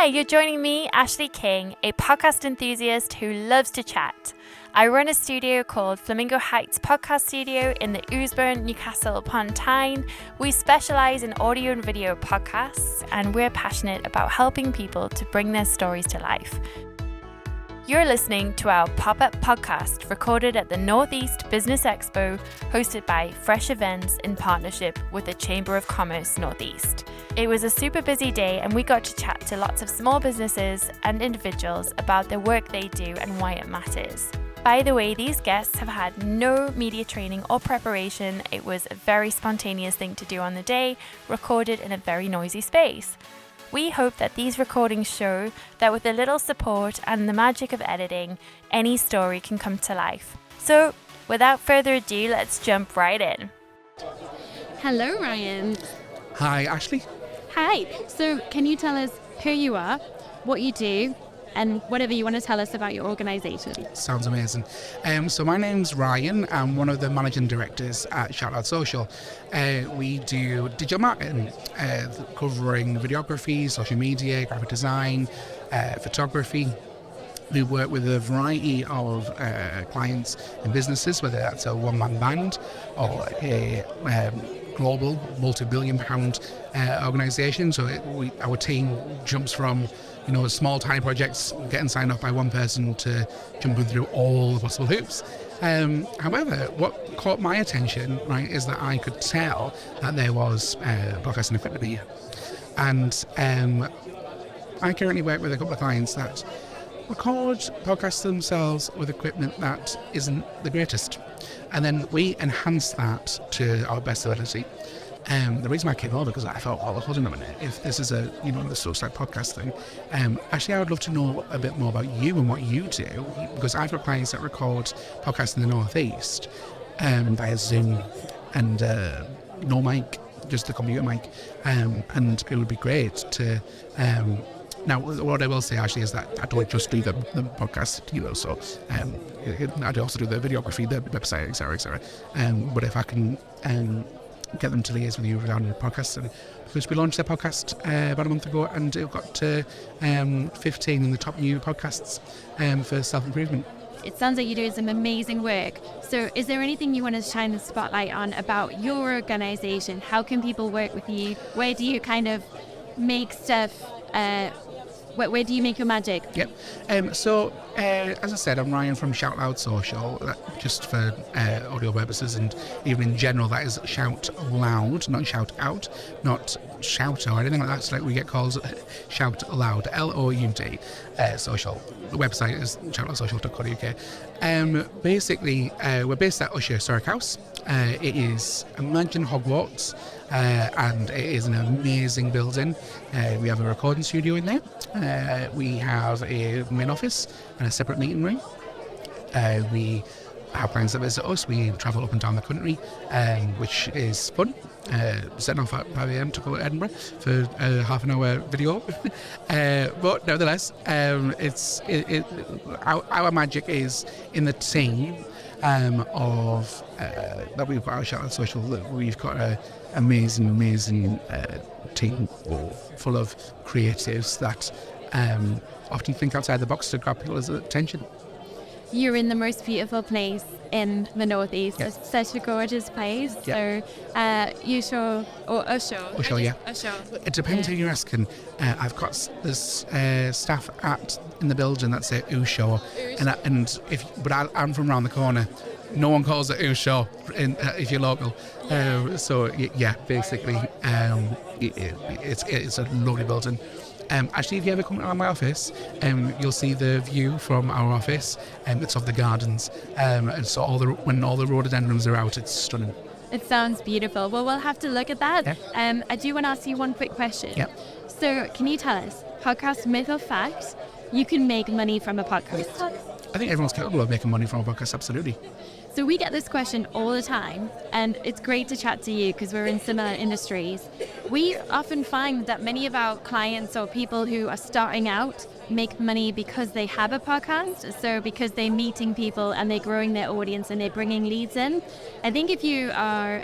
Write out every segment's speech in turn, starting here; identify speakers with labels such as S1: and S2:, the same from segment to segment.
S1: Hi, you're joining me, Ashley King, a podcast enthusiast who loves to chat. I run a studio called Flamingo Heights Podcast Studio in the Oosburn, Newcastle upon Tyne. We specialise in audio and video podcasts, and we're passionate about helping people to bring their stories to life. You're listening to our pop-up podcast recorded at the North East Business Expo, hosted by Fresh Events in partnership with the Chamber of Commerce Northeast. It was a super busy day and we got to chat to lots of small businesses and individuals about the work they do and why it matters. By the way, these guests have had no media training or preparation. It was a very spontaneous thing to do on the day, recorded in a very noisy space. We hope that these recordings show that with a little support and the magic of editing, any story can come to life. So, without further ado, let's jump right in.
S2: Hello, Ryan.
S3: Hi, Ashley.
S2: Hi. So, can you tell us who you are, what you do, and whatever you want to tell us about your organisation?
S3: Sounds amazing. So my name's Ryan. I'm one of the managing directors at Shout Out Social. We do digital marketing, covering videography, social media, graphic design, photography. We work with a variety of clients and businesses, whether that's a one-man band or a global multi-billion pound organisation. So our team jumps from small tiny projects getting signed off by one person to jumping through all the possible hoops. However, what caught my attention, right, is that I could tell that there was podcasting equipment here. And I currently work with a couple of clients that record podcasts themselves with equipment that isn't the greatest. And then we enhance that to our best ability. The reason I came over, because I thought, well, hold on a minute, if this is a, the Suicide podcast thing, actually I would love to know a bit more about you and what you do, because I've got clients that record podcasts in the North East via Zoom and no mic, just the computer mic, and it would be great to... Now, what I will say actually is that I don't just do the podcast, so I do also do the videography, the website, etc. But if I can get them to liaise with you regarding the podcast, because we launched their podcast about a month ago, and it got to 15 in the top new podcasts for self-improvement.
S2: It sounds like you're doing some amazing work. So is there anything you want to shine the spotlight on about your organisation? How can people work with you? Where do you kind of make stuff... Where do you make your magic?
S3: Yep. So, as I said, I'm Ryan from Shout Loud Social, just for audio purposes, and even in general, that is Shout Loud, not Shout Out, not Shout or anything like that. So, like we get calls Shout Loud, Loud, social. The website is shoutloudsocial.co.uk. Basically, we're based at Usher Historic House. It is Imagine Hogwarts. And it is an amazing building. We have a recording studio in there. We have a main office and a separate meeting room. We have clients that visit us. We travel up and down the country, which is fun. Setting off at 5 a.m. to go to Edinburgh for a half an hour video. But nevertheless, our magic is in the team of that we've got our Shout Out Social. We've got an amazing team full of creatives that often think outside the box to grab people's attention.
S2: You're in the most beautiful place in the Northeast.
S3: Yeah.
S2: It's such a gorgeous place.
S3: Yeah.
S2: So, Usher.
S3: Usher, yeah.
S2: Usher.
S3: It depends who you're asking. I've got this staff in the building that say Usher, but I'm from around the corner. No one calls it Usher if you're local. Basically, it's a lovely building. Actually, if you ever come around my office, you'll see the view from our office. It's of the gardens, and so when all the rhododendrons are out, it's stunning.
S2: It sounds beautiful. Well, we'll have to look at that.
S3: Yeah.
S2: I do want to ask you one quick question.
S3: Yeah.
S2: So, can you tell us, podcast myth or fact, you can make money from a podcast?
S3: I think everyone's capable of making money from a podcast, absolutely.
S2: So we get this question all the time, and it's great to chat to you because we're in similar industries. We often find that many of our clients or people who are starting out make money because they have a podcast, so because they're meeting people and they're growing their audience and they're bringing leads in. I think if you are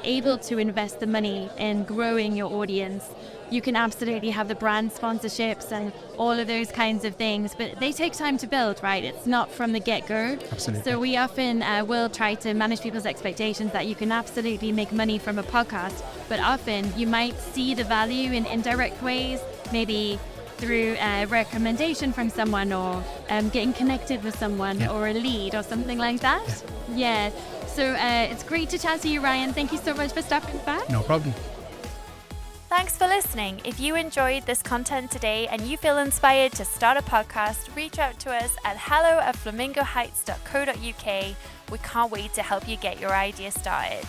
S2: able to invest the money in growing your audience, you can absolutely have the brand sponsorships and all of those kinds of things, but they take time to build, right? It's not from the get-go.
S3: Absolutely.
S2: So we often will try to manage people's expectations that you can absolutely make money from a podcast, but often you might see the value in indirect ways, maybe through a recommendation from someone, or getting connected with someone, or a lead or something like that. Yeah. So it's great to chat to you, Ryan. Thank you so much for stopping by.
S3: No problem.
S1: Thanks for listening. If you enjoyed this content today and you feel inspired to start a podcast, reach out to us at hello@flamingoheights.co.uk. We can't wait to help you get your idea started.